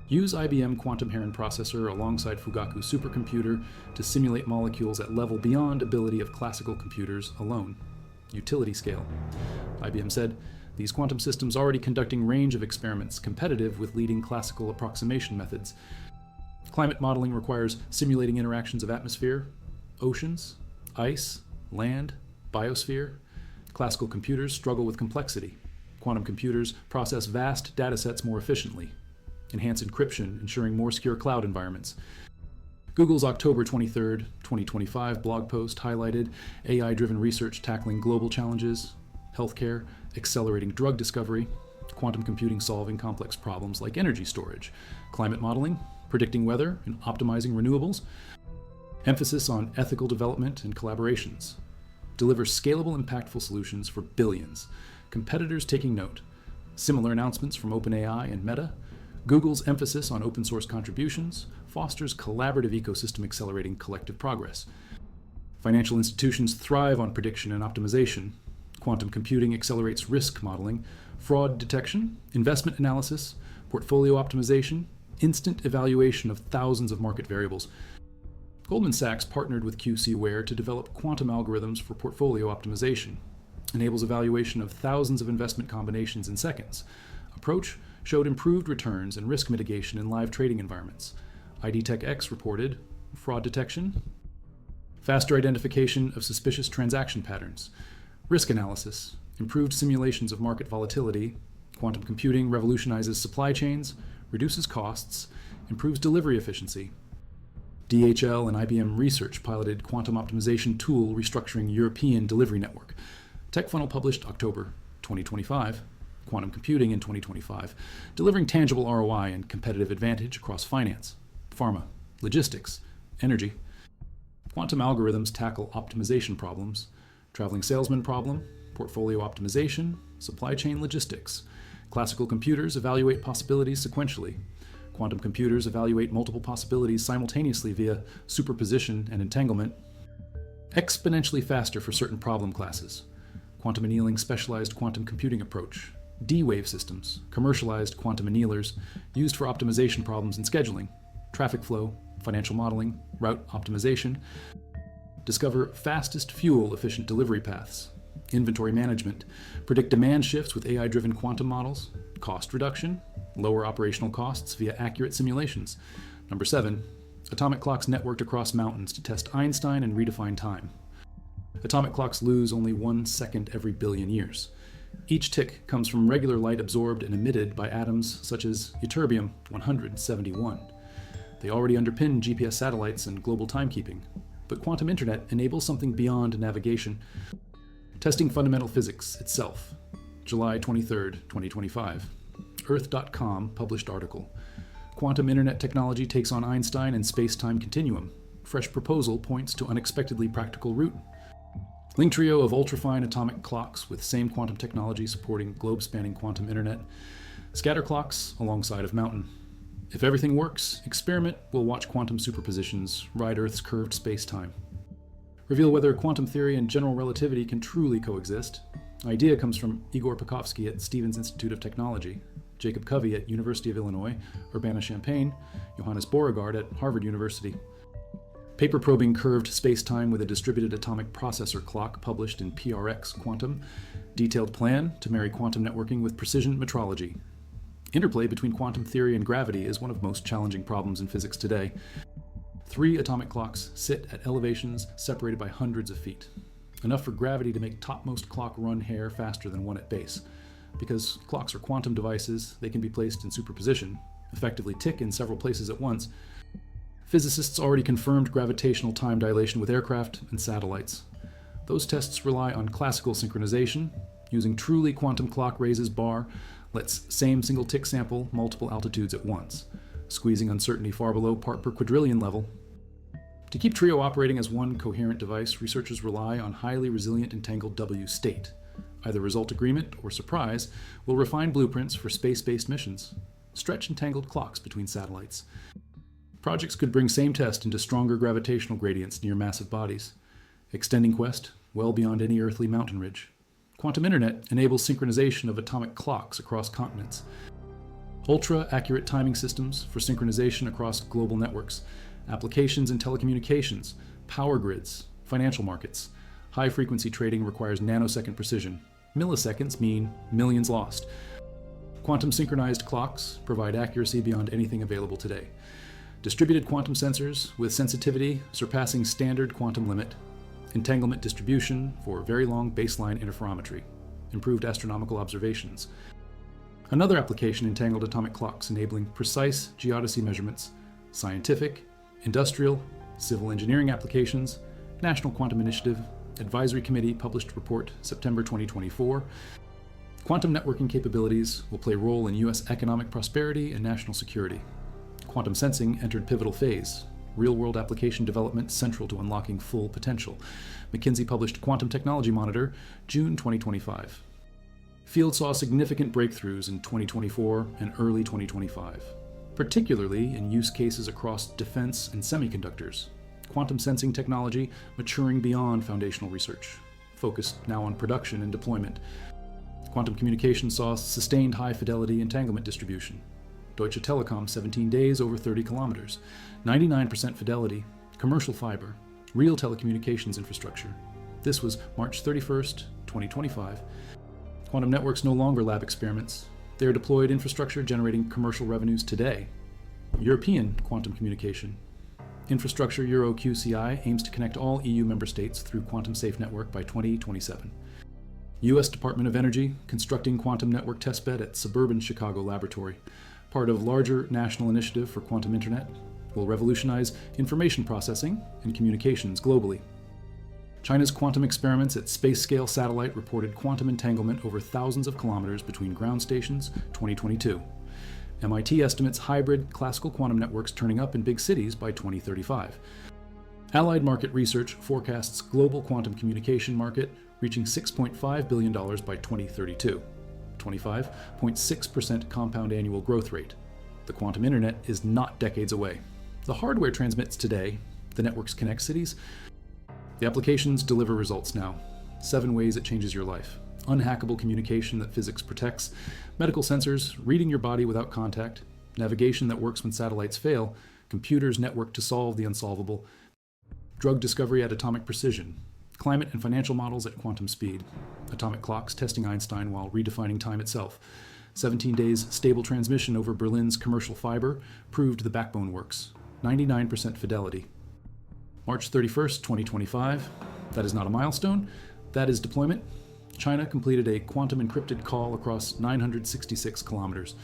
Use IBM Quantum Heron processor alongside Fugaku supercomputer to simulate molecules at level beyond ability of classical computers alone. Utility scale. IBM said, these quantum systems already conducting range of experiments competitive with leading classical approximation methods. Climate modeling requires simulating interactions of atmosphere, oceans, ice, land, biosphere. Classical computers struggle with complexity. Quantum computers process vast datasets more efficiently. Enhance encryption, ensuring more secure cloud environments. Google's October 23, 2025 blog post highlighted AI-driven research tackling global challenges, healthcare, accelerating drug discovery, quantum computing solving complex problems like energy storage, climate modeling, predicting weather, and optimizing renewables. Emphasis on ethical development and collaborations. Deliver scalable, impactful solutions for billions. Competitors taking note. Similar announcements from OpenAI and Meta. Google's emphasis on open source contributions fosters collaborative ecosystem accelerating collective progress. Financial institutions thrive on prediction and optimization. Quantum computing accelerates risk modeling, fraud detection, investment analysis, portfolio optimization, instant evaluation of thousands of market variables. Goldman Sachs partnered with QCware to develop quantum algorithms for portfolio optimization. Enables evaluation of thousands of investment combinations in seconds. Approach showed improved returns and risk mitigation in live trading environments. ID Tech X reported fraud detection, faster identification of suspicious transaction patterns, risk analysis, improved simulations of market volatility. Quantum computing revolutionizes supply chains, reduces costs, improves delivery efficiency. DHL and IBM Research piloted quantum optimization tool restructuring European delivery network. TechFunnel published October 2025. Quantum computing in 2025, delivering tangible ROI and competitive advantage across finance, pharma, logistics, energy. Quantum algorithms tackle optimization problems, traveling salesman problem, portfolio optimization, supply chain logistics. Classical computers evaluate possibilities sequentially. Quantum computers evaluate multiple possibilities simultaneously via superposition and entanglement. exponentially faster for certain problem classes. Quantum annealing specialized quantum computing approach. D-wave systems, commercialized quantum annealers used for optimization problems and scheduling, traffic flow, financial modeling, route optimization. Discover fastest fuel-efficient delivery paths, inventory management, predict demand shifts with AI-driven quantum models, cost reduction, lower operational costs via accurate simulations. Number 7, atomic clocks networked across mountains to test Einstein and redefine time. Atomic clocks lose only 1 second every billion years. Each tick comes from regular light absorbed and emitted by atoms such as ytterbium-171. They already underpin GPS satellites and global timekeeping, but quantum internet enables something beyond navigation. Testing fundamental physics itself. July 23, 2025. Earth.com published article. Quantum internet technology takes on Einstein and space-time continuum. Fresh proposal points to unexpectedly practical route. Link trio of ultrafine atomic clocks with same quantum technology supporting globe-spanning quantum internet. Scatter clocks alongside of mountain. If everything works, experiment will watch quantum superpositions ride Earth's curved space-time. Reveal whether quantum theory and general relativity can truly coexist. Idea comes from Igor Pekovsky at Stevens Institute of Technology, Jacob Covey at University of Illinois, Urbana-Champaign, Johannes Beauregard at Harvard University. Paper probing curved space-time with a distributed atomic processor clock published in PRX Quantum. Detailed plan to marry quantum networking with precision metrology. Interplay between quantum theory and gravity is one of most challenging problems in physics today. 3 atomic clocks sit at elevations separated by hundreds of feet. Enough for gravity to make topmost clock run hair faster than one at base. Because clocks are quantum devices, they can be placed in superposition, effectively tick in several places at once. Physicists already confirmed gravitational time dilation with aircraft and satellites. Those tests rely on classical synchronization, using truly quantum clock raises bar, lets same single tick sample multiple altitudes at once, squeezing uncertainty far below part per quadrillion level. To keep TRIO operating as one coherent device, researchers rely on highly resilient entangled W state. Either result agreement or surprise will refine blueprints for space-based missions, stretch entangled clocks between satellites. Projects could bring same test into stronger gravitational gradients near massive bodies, extending quest well beyond any earthly mountain ridge. Quantum internet enables synchronization of atomic clocks across continents. Ultra-accurate timing systems for synchronization across global networks, applications in telecommunications, power grids, financial markets. High-frequency trading requires nanosecond precision. Milliseconds mean millions lost. Quantum synchronized clocks provide accuracy beyond anything available today. Distributed quantum sensors with sensitivity surpassing standard quantum limit. Entanglement distribution for very long baseline interferometry. Improved astronomical observations. Another application, entangled atomic clocks enabling precise geodesy measurements, scientific, industrial, civil engineering applications, National Quantum Initiative, Advisory Committee published report September 2024. Quantum networking capabilities will play a role in U.S. economic prosperity and national security. Quantum sensing entered pivotal phase. Real-world application development central to unlocking full potential. McKinsey published Quantum Technology Monitor, June 2025. Field saw significant breakthroughs in 2024 and early 2025, particularly in use cases across defense and semiconductors. Quantum sensing technology maturing beyond foundational research, focused now on production and deployment. Quantum communication saw sustained high-fidelity entanglement distribution. Deutsche Telekom 17 days over 30 kilometers, 99% fidelity, commercial fiber, real telecommunications infrastructure. This was March 31st, 2025. Quantum networks no longer lab experiments. They are deployed infrastructure generating commercial revenues today. European quantum communication. Infrastructure Euro QCI aims to connect all EU member states through quantum safe network by 2027. U.S. Department of Energy constructing quantum network testbed at suburban Chicago laboratory. Part of larger national initiative for quantum internet, will revolutionize information processing and communications globally. China's quantum experiments at space-scale satellite reported quantum entanglement over thousands of kilometers between ground stations 2022. MIT estimates hybrid classical quantum networks turning up in big cities by 2035. Allied Market Research forecasts global quantum communication market reaching $6.5 billion by 2032. 25.6% compound annual growth rate. The quantum internet is not decades away. The hardware transmits today, the networks connect cities, The applications deliver results now. 7 ways it changes your life. Unhackable communication that physics protects, medical sensors reading your body without contact, navigation that works when satellites fail, computers networked to solve the unsolvable, drug discovery at atomic precision, climate and financial models at quantum speed, atomic clocks testing Einstein while redefining time itself, 17 days stable transmission over Berlin's commercial fiber proved the backbone works, 99% fidelity. March 31st, 2025, that is not a milestone, that is deployment. China completed a quantum encrypted call across 966 kilometers.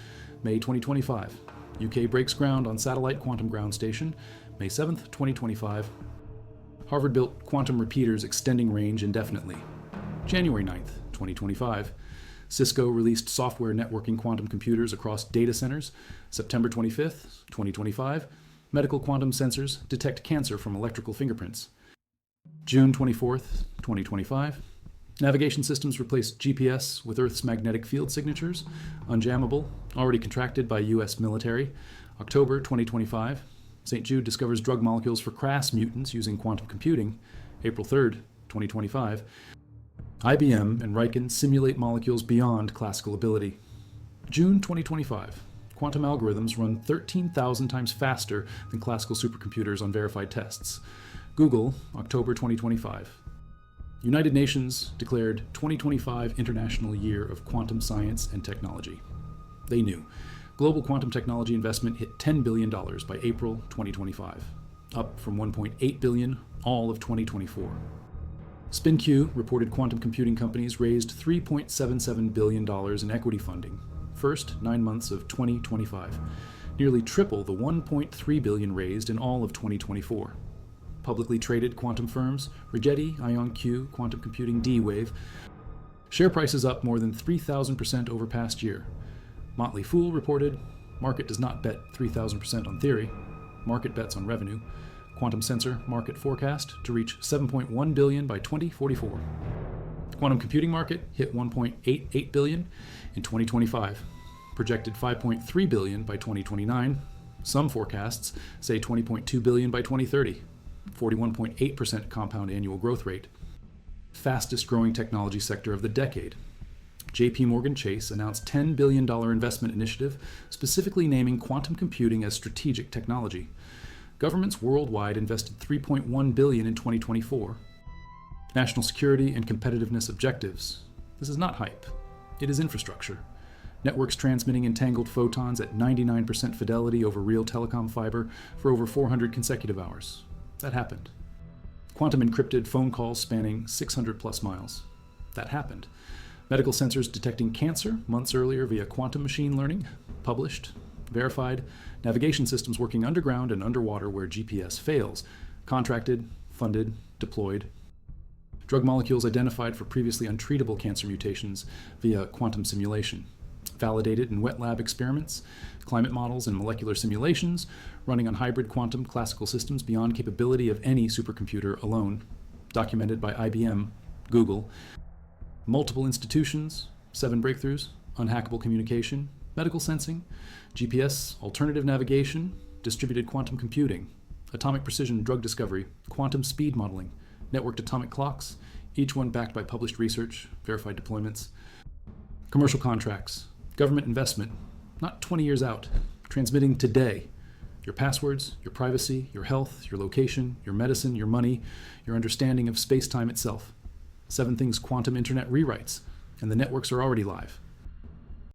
May 2025, UK breaks ground on satellite quantum ground station. May 7th, 2025, Harvard built quantum repeaters extending range indefinitely. January 9th, 2025, Cisco released software networking quantum computers across data centers. September 25th, 2025, medical quantum sensors detect cancer from electrical fingerprints. June 24th, 2025, navigation systems replace GPS with Earth's magnetic field signatures. Unjammable, already contracted by US military. October 2025, St. Jude discovers drug molecules for crass mutants using quantum computing. April 3rd, 2025, IBM and Riken simulate molecules beyond classical ability. June 2025, quantum algorithms run 13,000 times faster than classical supercomputers on verified tests. Google, October 2025. United Nations declared 2025 International Year of Quantum Science and Technology. They knew. Global quantum technology investment hit $10 billion by April 2025, up from $1.8 billion all of 2024. SpinQ reported quantum computing companies raised $3.77 billion in equity funding, first 9 months of 2025, nearly triple the $1.3 billion raised in all of 2024. Publicly traded quantum firms, Rigetti, IonQ, Quantum Computing, D-Wave, share prices up more than 3,000% over past year. Motley Fool reported, market does not bet 3,000% on theory, market bets on revenue. Quantum sensor market forecast to reach $7.1 billion by 2044. Quantum computing market hit $1.88 billion in 2025, projected $5.3 billion by 2029. Some forecasts say $20.2 billion by 2030, 41.8% compound annual growth rate. Fastest growing technology sector of the decade. JP Morgan Chase announced $10 billion investment initiative specifically naming quantum computing as strategic technology. Governments worldwide invested $3.1 billion in 2024. National security and competitiveness objectives. This is not hype. It is infrastructure. Networks transmitting entangled photons at 99% fidelity over real telecom fiber for over 400 consecutive hours. That happened. Quantum encrypted phone calls spanning 600 plus miles. That happened. Medical sensors detecting cancer months earlier via quantum machine learning. Published. Verified. Navigation systems working underground and underwater where GPS fails. Contracted, funded, deployed. Drug molecules identified for previously untreatable cancer mutations via quantum simulation. Validated in wet lab experiments. Climate models and molecular simulations running on hybrid quantum classical systems beyond capability of any supercomputer alone. Documented by IBM, Google. Multiple institutions, 7 breakthroughs, unhackable communication, medical sensing, GPS, alternative navigation, distributed quantum computing, atomic precision drug discovery, quantum speed modeling, networked atomic clocks, each one backed by published research, verified deployments, commercial contracts, government investment, not 20 years out, transmitting today. Your passwords, your privacy, your health, your location, your medicine, your money, your understanding of space-time itself. 7 things quantum internet rewrites, and the networks are already live.